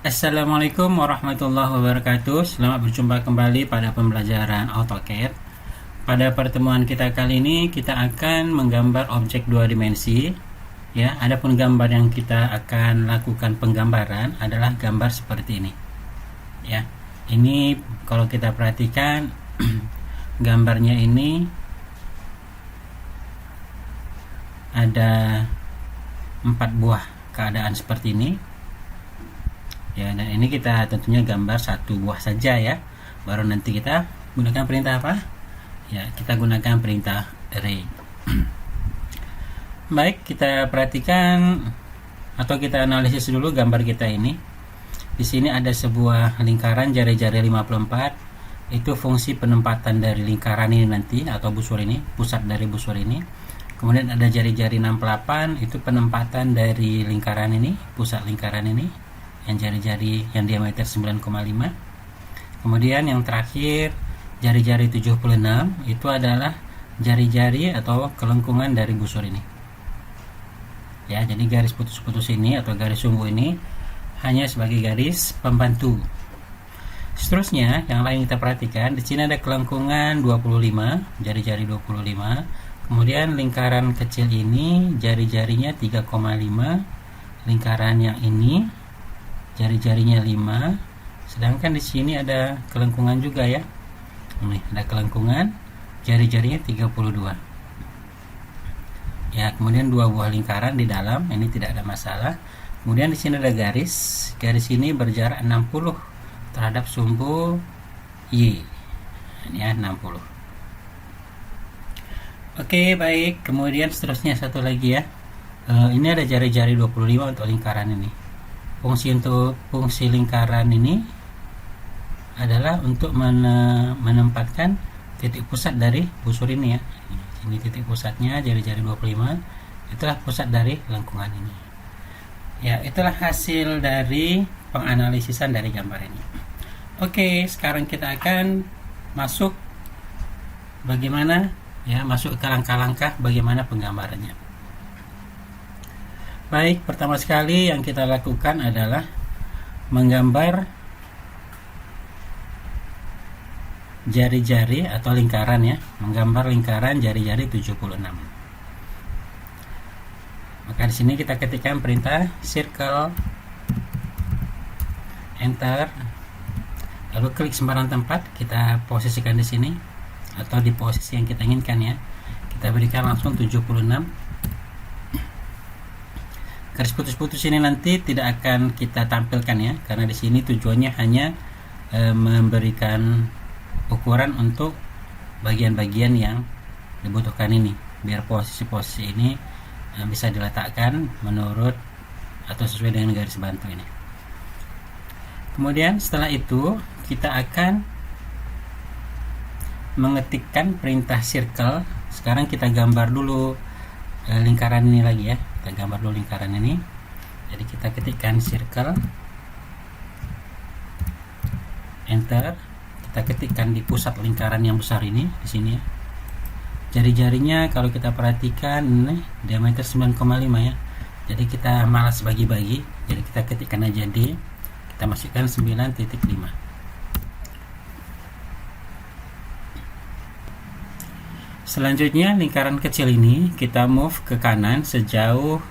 Assalamualaikum warahmatullahi wabarakatuh. Selamat berjumpa kembali pada pembelajaran AutoCAD. Pada pertemuan kita kali ini kita akan menggambar objek dua dimensi. Ya, adapun gambar yang kita akan lakukan penggambaran adalah gambar seperti ini. Ya, ini kalau kita perhatikan gambarnya ini ada 4 buah keadaan seperti ini. Ya, dan ini kita tentunya gambar 1 buah saja ya. Baru nanti kita gunakan perintah apa? Ya, kita gunakan perintah array. Baik, kita perhatikan atau kita analisis dulu gambar kita ini. Di sini ada sebuah lingkaran jari-jari 54. Itu fungsi penempatan dari lingkaran ini nanti atau busur ini, pusat dari busur ini. Kemudian ada jari-jari 68, itu penempatan dari lingkaran ini, pusat lingkaran ini, yang jari-jari yang diameter 9,5. Kemudian yang terakhir jari-jari 76, itu adalah jari-jari atau kelengkungan dari busur ini. Ya, jadi garis putus-putus ini atau garis sumbu ini hanya sebagai garis pembantu. Seterusnya, yang lain kita perhatikan, di sini ada kelengkungan 25, jari-jari 25. Kemudian lingkaran kecil ini jari-jarinya 3,5. Lingkaran yang ini jari-jarinya 5. Sedangkan di sini ada kelengkungan juga ya. Ini ada kelengkungan, jari-jarinya 32. Ya, kemudian 2 buah lingkaran di dalam, ini tidak ada masalah. Kemudian di sini ada garis. Garis ini berjarak 60 terhadap sumbu Y. Ini ya 60. Oke, baik. Kemudian seterusnya satu lagi ya. Ini ada jari-jari 25 untuk lingkaran ini. Fungsi lingkaran ini adalah untuk menempatkan titik pusat dari busur ini ya. Ini titik pusatnya, jari-jari 25. Itulah pusat dari lengkungan ini. Ya, itulah hasil dari penganalisisan dari gambar ini. Oke, sekarang kita akan masuk masuk ke langkah-langkah bagaimana penggambarannya. Baik, pertama sekali yang kita lakukan adalah menggambar jari-jari atau lingkaran ya, menggambar lingkaran jari-jari 76. Maka di sini kita ketikkan perintah circle, enter, lalu klik sembarang tempat, kita posisikan di sini atau di posisi yang kita inginkan ya. Kita berikan langsung 76. Garis putus-putus ini nanti tidak akan kita tampilkan ya, karena di sini tujuannya hanya memberikan ukuran untuk bagian-bagian yang dibutuhkan ini, biar posisi-posisi ini bisa diletakkan menurut atau sesuai dengan garis bantu ini. Kemudian setelah itu kita akan mengetikkan perintah circle. Sekarang kita gambar dulu lingkaran ini lagi ya. Kita gambar dulu lingkaran ini. Jadi kita ketikkan circle, enter. Kita ketikkan di pusat lingkaran yang besar ini di sini ya. Jari-jarinya kalau kita perhatikan ini diameter 9,5 ya. Jadi kita malas bagi-bagi. Jadi kita ketikkan aja D. Kita masukkan 9.5. Selanjutnya lingkaran kecil ini kita move ke kanan sejauh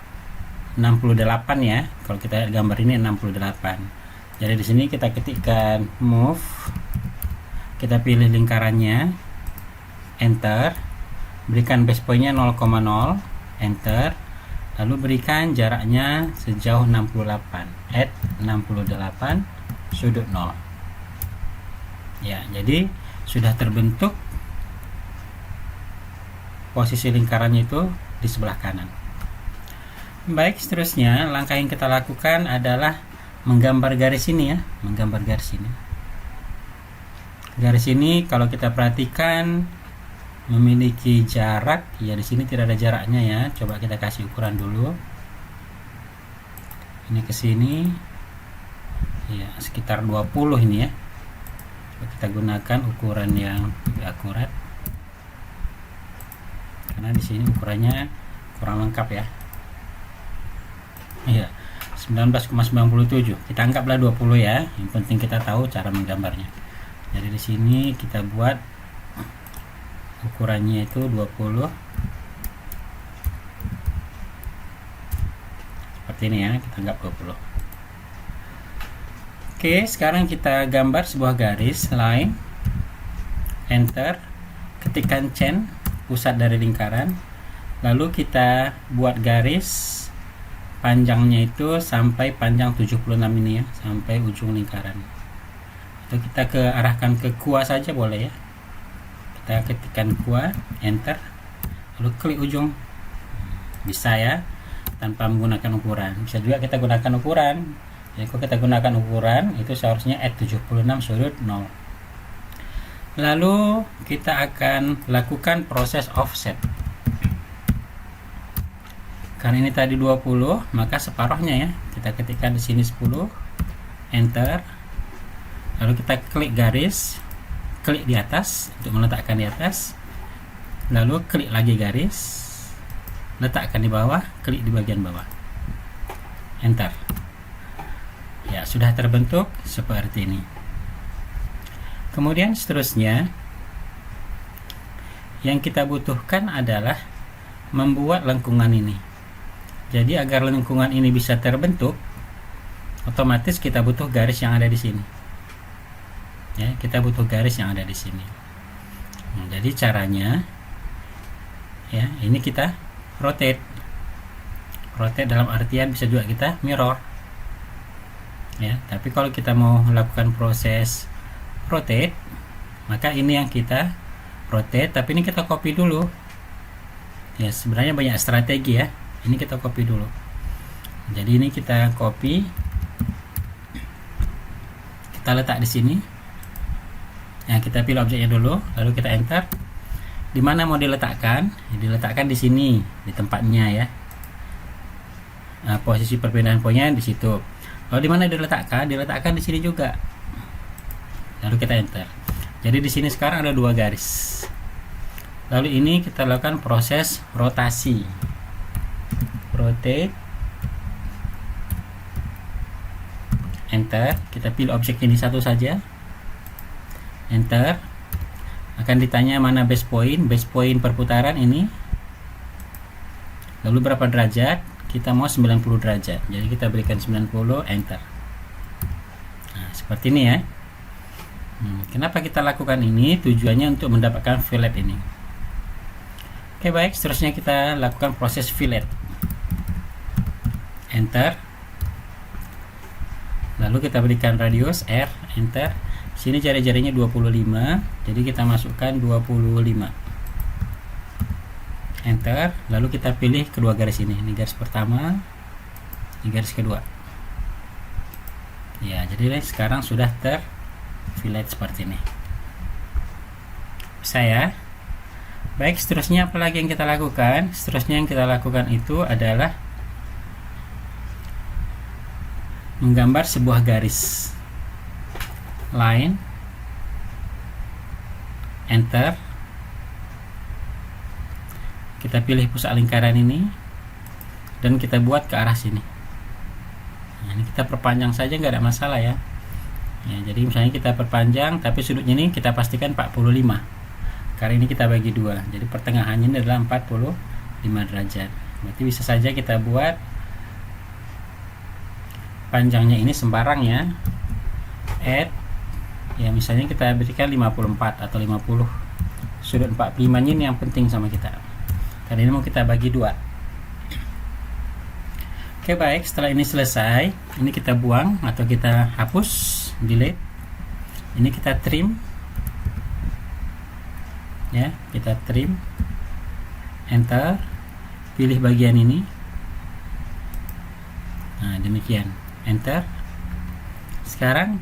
68 ya. Kalau kita lihat gambar ini 68. Jadi di sini kita ketikkan move. Kita pilih lingkarannya, enter. Berikan base pointnya 0,0, enter. Lalu berikan jaraknya sejauh 68. Add 68 sudut 0. Ya, jadi sudah terbentuk posisi lingkarannya itu di sebelah kanan. Baik, seterusnya langkah yang kita lakukan adalah menggambar garis ini ya, menggambar garis ini. Garis ini kalau kita perhatikan memiliki jarak ya, di sini tidak ada jaraknya ya. Coba kita kasih ukuran dulu. Ini ke sini ya sekitar 20 ini ya. Coba kita gunakan ukuran yang lebih akurat. Karena di sini ukurannya kurang lengkap ya. Iya, 19,97. Kita anggaplah 20 ya. Yang penting kita tahu cara menggambarnya. Jadi di sini kita buat ukurannya itu 20. Seperti ini ya, kita anggap 20. Oke, sekarang kita gambar sebuah garis line. Enter. Ketikkan Chen, pusat dari lingkaran. Lalu kita buat garis panjangnya itu sampai panjang 76 ini ya, sampai ujung lingkaran. Atau kita arahkan ke kuah saja boleh ya. Kita ketikkan kuah, enter, lalu klik ujung. Bisa ya, tanpa menggunakan ukuran. Bisa juga kita gunakan ukuran. Jadi kalau kita gunakan ukuran itu seharusnya at76 sudut 0. Lalu kita akan lakukan proses offset. Karena ini tadi 20, maka separuhnya ya. Kita ketikkan di sini 10, enter. Lalu kita klik garis, klik di atas untuk meletakkan di atas. Lalu klik lagi garis, letakkan di bawah, klik di bagian bawah. Enter. Ya, sudah terbentuk seperti ini. Kemudian seterusnya yang kita butuhkan adalah membuat lengkungan ini. Jadi agar lengkungan ini bisa terbentuk, otomatis kita butuh garis yang ada di sini. Ya, kita butuh garis yang ada di sini. Nah, jadi caranya, ya, ini kita rotate. Rotate dalam artian bisa juga kita mirror. Ya, tapi kalau kita mau melakukan proses rotate, maka ini yang kita rotate, tapi ini kita copy dulu. Ya, sebenarnya banyak strategi ya. Ini kita copy dulu. Jadi ini kita copy, kita letak di sini. Ya, kita pilih objeknya dulu, lalu kita enter. Di mana mau diletakkan? Ya, diletakkan di sini, di tempatnya ya. Nah, posisi perpindahan poinnya di situ. Lalu di mana diletakkan? Diletakkan di sini juga. Lalu kita enter. Jadi di sini sekarang ada dua garis. Lalu ini kita lakukan proses rotasi. Rotate, enter. Kita pilih objek ini satu saja, enter. Akan ditanya mana base point perputaran ini, lalu berapa derajat. Kita mau 90 derajat, jadi kita berikan 90, enter. Nah, seperti ini ya. Kenapa kita lakukan ini? Tujuannya untuk mendapatkan fillet ini. Oke, baik, seterusnya kita lakukan proses fillet. Enter. Lalu kita berikan radius R, enter. Sini jari-jarinya 25, jadi kita masukkan 25. Enter. Lalu kita pilih kedua garis ini. Ini garis pertama, ini garis kedua. Ya, jadi sekarang sudah terfillet seperti ini. Bisa ya? Baik, seterusnya apa lagi yang kita lakukan? Seterusnya yang kita lakukan itu adalah menggambar sebuah garis line, enter. Kita pilih pusat lingkaran ini dan kita buat ke arah sini. Nah, ini kita perpanjang saja, nggak ada masalah ya. Ya, jadi misalnya kita perpanjang, tapi sudutnya ini kita pastikan 45. Karena ini kita bagi dua, jadi pertengahannya ini adalah 45 derajat. Berarti bisa saja kita buat panjangnya ini sembarang ya, add ya, misalnya kita berikan 54 atau 50. Sudut 45 ini yang penting sama kita, karena ini mau kita bagi dua. Oke, baik, setelah ini selesai, ini kita buang atau kita hapus, delete. Ini kita trim ya, kita trim, enter, pilih bagian ini. Nah, demikian, enter. Sekarang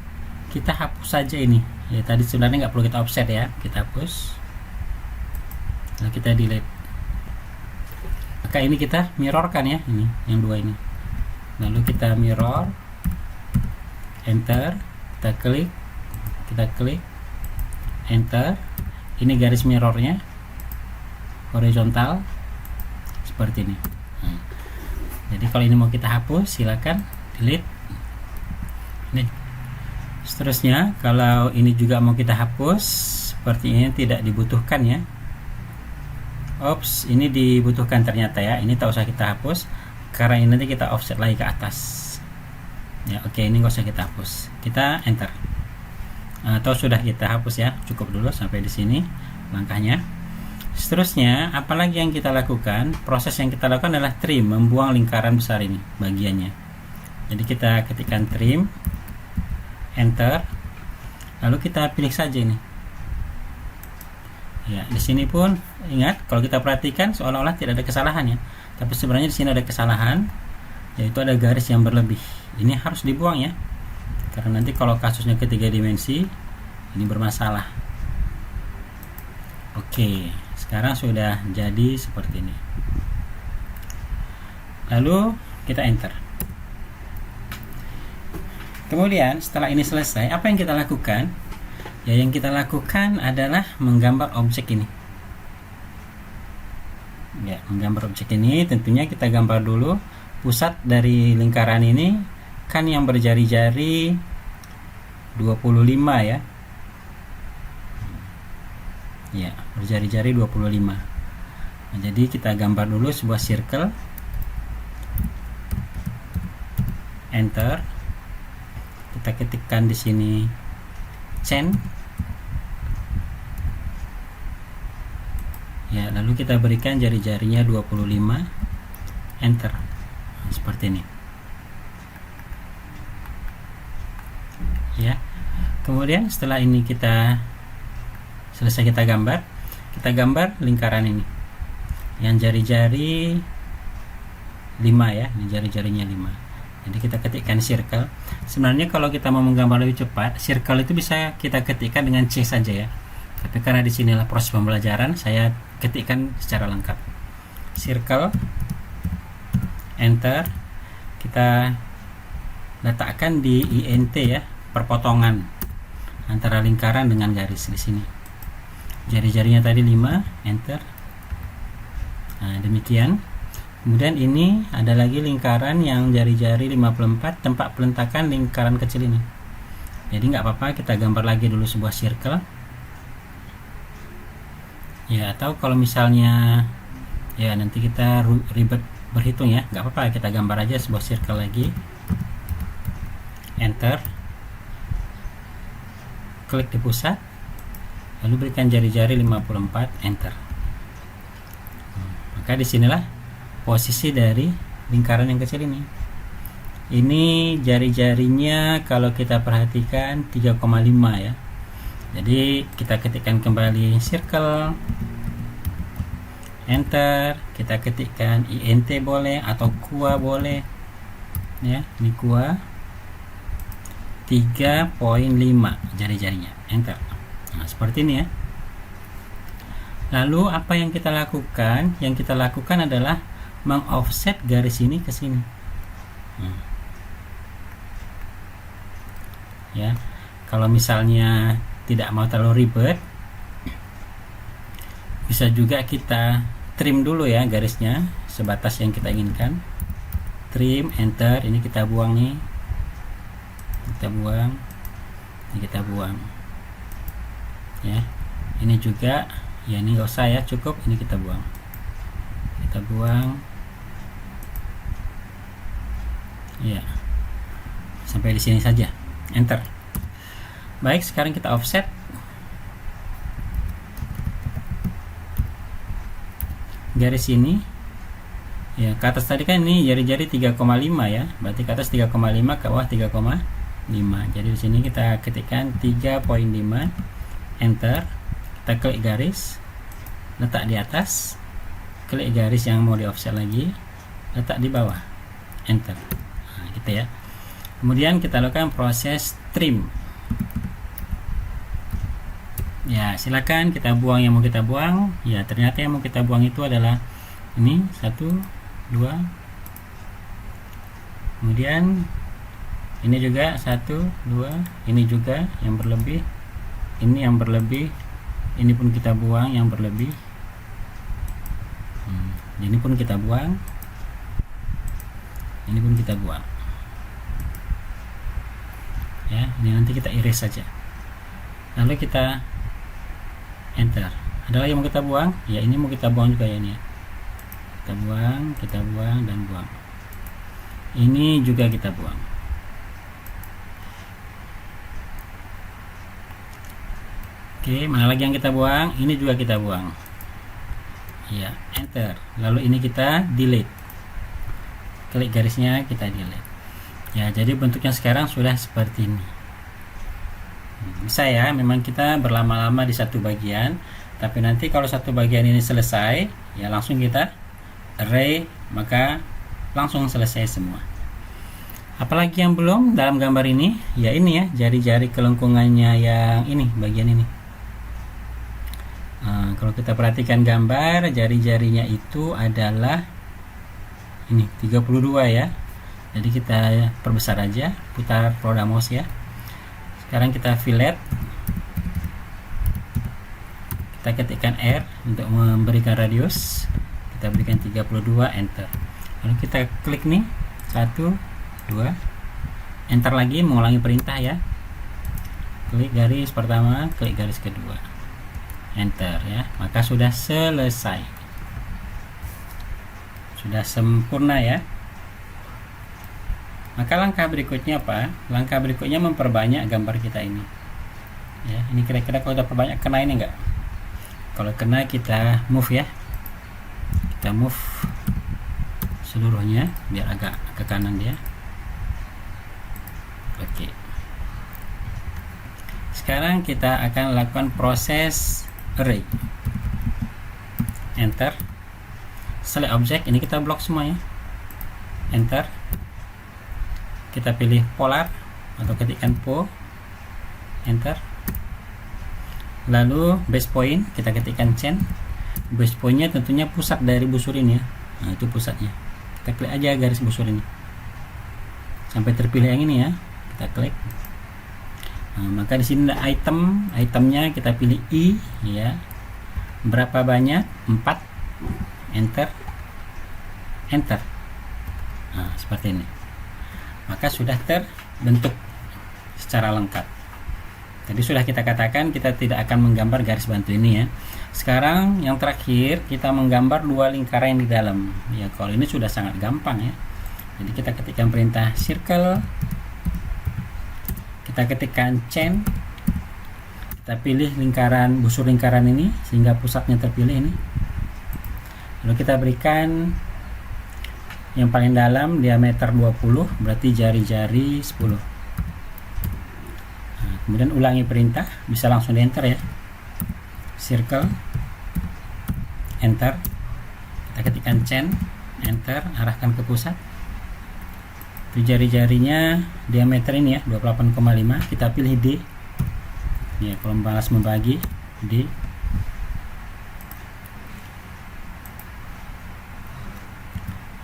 kita hapus saja ini ya, tadi sebenarnya nggak perlu kita offset ya, kita hapus, lalu kita delete. Maka ini kita mirrorkan ya, ini yang dua ini, lalu kita mirror, enter, kita klik, enter. Ini garis mirrornya horizontal seperti ini. Nah, jadi kalau ini mau kita hapus, silakan delete. Ini seterusnya, kalau ini juga mau kita hapus, seperti ini tidak dibutuhkan ya. Ops, ini dibutuhkan ternyata ya. Ini tak usah kita hapus karena ini nanti kita offset lagi ke atas ya. Oke, ini nggak usah kita hapus, kita enter. Atau sudah kita hapus ya, cukup dulu sampai di sini langkahnya. Seterusnya, apalagi yang kita lakukan? Proses yang kita lakukan adalah trim, membuang lingkaran besar ini bagiannya. Jadi kita ketikkan trim, enter, lalu kita pilih saja ini. Ya, di sini pun ingat, kalau kita perhatikan seolah-olah tidak ada kesalahan ya, tapi sebenarnya di sini ada kesalahan, yaitu ada garis yang berlebih. Ini harus dibuang ya, karena nanti kalau kasusnya ketiga dimensi ini bermasalah. Oke, sekarang sudah jadi seperti ini. Lalu kita enter. Kemudian setelah ini selesai, apa yang kita lakukan? Ya, yang kita lakukan adalah menggambar objek ini. Ya, menggambar objek ini tentunya kita gambar dulu pusat dari lingkaran ini kan yang berjari-jari 25 ya. Ya, berjari-jari 25. Nah, jadi kita gambar dulu sebuah circle. Enter. Kita ketikkan di sini chain. Ya, lalu kita berikan jari-jarinya 25. Enter. Nah, seperti ini. Ya. Kemudian setelah ini kita selesai kita gambar lingkaran ini. Yang jari-jari 5 ya, ini jari-jarinya 5. Jadi kita ketikkan circle. Sebenarnya kalau kita mau menggambar lebih cepat, circle itu bisa kita ketikkan dengan C saja ya. Tapi karena di sinilah proses pembelajaran, saya ketikkan secara lengkap. Circle, enter. Kita letakkan di INT ya, perpotongan antara lingkaran dengan garis di sini. Jari-jarinya tadi 5, enter. Nah, demikian. Kemudian ini ada lagi lingkaran yang jari-jari 54, tempat peletakan lingkaran kecil ini. Jadi nggak apa-apa, kita gambar lagi dulu sebuah circle. Ya, atau kalau misalnya ya nanti kita ribet berhitung ya, nggak apa-apa, kita gambar aja sebuah circle lagi. Enter. Klik di pusat. Lalu berikan jari-jari 54, enter. Maka disinilah posisi dari lingkaran yang kecil ini. Ini jari-jarinya kalau kita perhatikan 3,5 ya. Jadi kita ketikkan kembali circle, enter. Kita ketikkan INT boleh atau KUA boleh ya. Ini KUA 3,5 jari-jarinya, enter. Nah, seperti ini ya. Lalu apa yang kita lakukan? Yang kita lakukan adalah mengoffset garis ini ke sini. Ya, kalau misalnya tidak mau terlalu ribet, bisa juga kita trim dulu ya garisnya sebatas yang kita inginkan. Trim, enter. Ini kita buang nih. Kita buang. Ini kita buang. Ya, ini juga. Ya, ini nggak usah ya, cukup. Ini kita buang. Kita buang. Ya, sampai di sini saja. Enter. Baik, sekarang kita offset. Garis ini. Ya, ke atas tadi kan ini jari-jari 3,5 ya. Berarti ke atas 3,5, ke bawah 3,5. Jadi di sini kita ketikkan 3,5. Enter. Kita klik garis, letak di atas, klik garis yang mau di offset lagi, letak di bawah, enter. Nah, gitu ya. Kemudian kita lakukan proses trim. Ya, silakan kita buang yang mau kita buang. Ya, ternyata yang mau kita buang itu adalah ini 1, 2. Kemudian ini juga 1, 2. Ini juga yang berlebih. Ini yang berlebih. Ini pun kita buang yang berlebih. Ini pun kita buang. Ini pun kita buang. ya. Ini nanti kita erase saja, lalu kita enter. Ada lagi yang mau kita buang? Ya, ini mau kita buang juga ya, ini ya. Kita buang dan buang. Ini juga kita buang. Oke, mana lagi yang kita buang? Ini juga kita buang. Ya, enter. Lalu ini kita delete. Klik garisnya, kita delete. Ya, jadi bentuknya sekarang sudah seperti ini. Bisa ya, memang kita berlama-lama di satu bagian, tapi nanti kalau satu bagian ini selesai, ya langsung kita array, maka langsung selesai semua. Apalagi yang belum dalam gambar ini? Ya ini ya, jari-jari kelengkungannya yang ini, bagian ini. Kalau kita perhatikan gambar, jari-jarinya itu adalah ini 32 ya. Jadi kita perbesar aja, putar roda mouse ya. Sekarang kita fillet, kita ketikkan R untuk memberikan radius, kita berikan 32, enter. Lalu kita klik nih 1, 2, enter lagi, mengulangi perintah ya. Klik garis pertama, klik garis kedua, enter ya. Maka sudah selesai, sudah sempurna ya. Maka langkah berikutnya apa? Langkah berikutnya memperbanyak gambar kita ini ya. Ini kira-kira kalau kita perbanyak kena ini enggak? Kalau kena kita move ya, kita move seluruhnya biar agak ke kanan dia. Oke, sekarang kita akan lakukan proses array. Enter. Select object, ini kita blok semua ya. Enter. Kita pilih polar atau ketikkan po, enter. Lalu base point, kita ketikkan change. Base pointnya tentunya pusat dari busur ini ya. Nah, itu pusatnya. Kita klik aja garis busur ini sampai terpilih yang ini ya. Kita klik. Nah, maka di sini ada itemnya kita pilih I ya. Berapa banyak? 4. Enter. Enter. Nah, seperti ini. Maka sudah terbentuk secara lengkap. Tadi sudah kita katakan kita tidak akan menggambar garis bantu ini ya. Sekarang yang terakhir kita menggambar dua lingkaran yang di dalam. Ya, kalau ini sudah sangat gampang ya. Jadi kita ketikkan perintah circle, kita ketikkan chain, kita pilih lingkaran, busur lingkaran ini sehingga pusatnya terpilih ini. Lalu kita berikan yang paling dalam diameter 20, berarti jari-jari 10. Nah, kemudian ulangi perintah, bisa langsung di enter ya. Circle, enter. Kita ketikkan chain, enter, arahkan ke pusat. Itu jari-jarinya diameter ini ya, 28,5. Kita pilih D. Ya, kalau balas membagi D.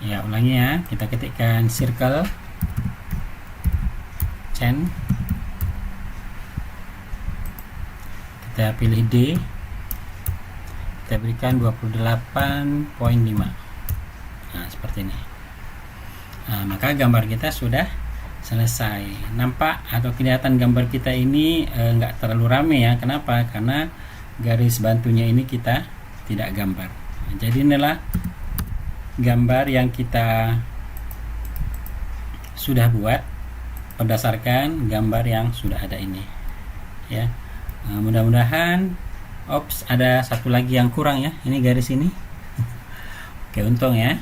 Ya, ulangi ya. Kita ketikkan circle, chain, kita pilih D, kita berikan 28,5. Nah, seperti ini. Nah, maka gambar kita sudah selesai. Nampak atau kelihatan gambar kita ini nggak terlalu rame ya. Kenapa? Karena garis bantunya ini kita tidak gambar. Nah, jadi inilah gambar yang kita sudah buat berdasarkan gambar yang sudah ada ini ya. Mudah-mudahan ada satu lagi yang kurang ya, ini garis ini. Oke, untung ya.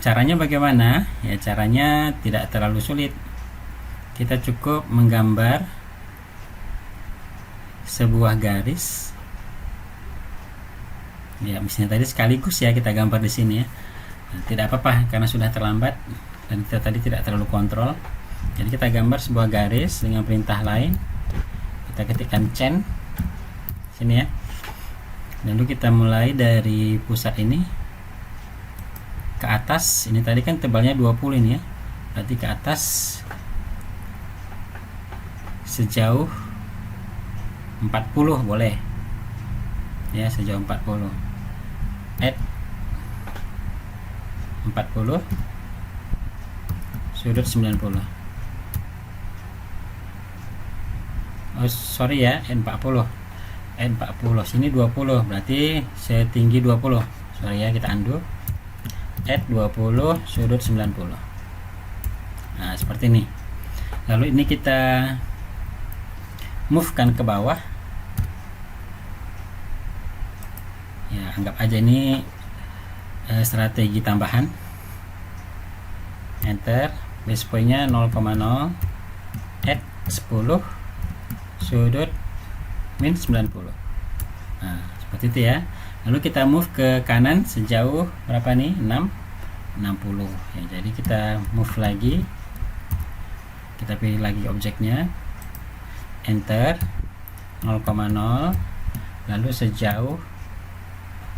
Caranya bagaimana ya? Caranya tidak terlalu sulit. Kita cukup menggambar sebuah garis ya, misalnya tadi sekaligus ya kita gambar di sini ya. Nah, tidak apa-apa karena sudah terlambat dan kita tadi tidak terlalu kontrol. Jadi kita gambar sebuah garis dengan perintah lain. Kita ketikkan chain sini ya. Lalu kita mulai dari pusat ini ke atas. Ini tadi kan tebalnya 20 ini ya. Berarti ke atas sejauh 40 boleh. Ya, sejauh 40. Add 40, sudut 90. oh sorry ya, N40. Sini 20, berarti setinggi 20. Sorry ya, kita undo. Add 20 sudut 90. Nah, seperti ini. Lalu ini kita move kan ke bawah. Ya, anggap aja ini strategi tambahan. Enter, base point-nya 0,0, add 10 sudut min 90. Nah, seperti itu ya. Lalu kita move ke kanan sejauh berapa nih? 60 ya. Jadi kita move lagi, kita pilih lagi objeknya, enter 0,0, lalu sejauh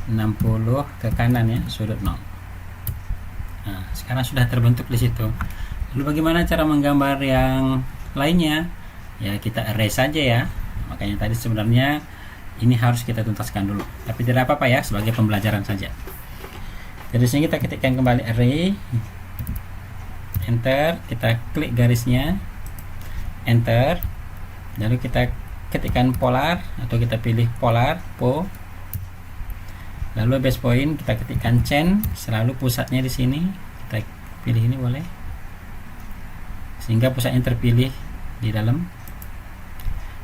60 ke kanan ya, sudut 0. Nah, sekarang sudah terbentuk di situ. Lalu bagaimana cara menggambar yang lainnya? Ya, kita erase saja ya. Makanya tadi sebenarnya ini harus kita tuntaskan dulu, tapi tidak apa-apa ya, sebagai pembelajaran saja. Dari sini kita ketikkan kembali array, enter, kita klik garisnya, enter, lalu kita ketikkan polar atau kita pilih polar, lalu base point kita ketikkan chain, selalu pusatnya di sini, kita pilih ini boleh, sehingga pusatnya terpilih di dalam.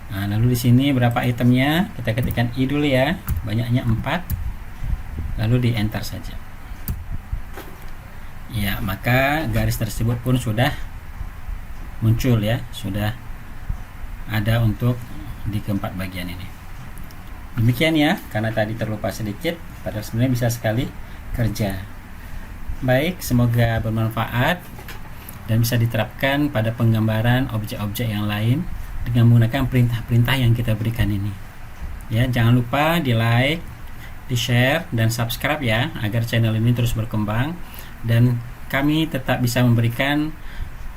Nah, lalu di sini berapa itemnya, kita ketikkan i dulu ya, banyaknya 4, lalu di enter saja. Ya, maka garis tersebut pun sudah muncul ya, sudah ada untuk di keempat bagian ini. Demikian ya, karena tadi terlupa sedikit, padahal sebenarnya bisa sekali kerja. Baik, semoga bermanfaat dan bisa diterapkan pada penggambaran objek-objek yang lain dengan menggunakan perintah-perintah yang kita berikan ini. Ya, jangan lupa di like, di share dan subscribe ya, agar channel ini terus berkembang dan kami tetap bisa memberikan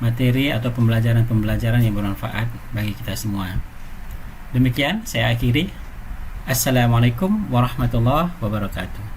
materi atau pembelajaran-pembelajaran yang bermanfaat bagi kita semua. Demikian saya akhiri. Assalamualaikum warahmatullahi wabarakatuh.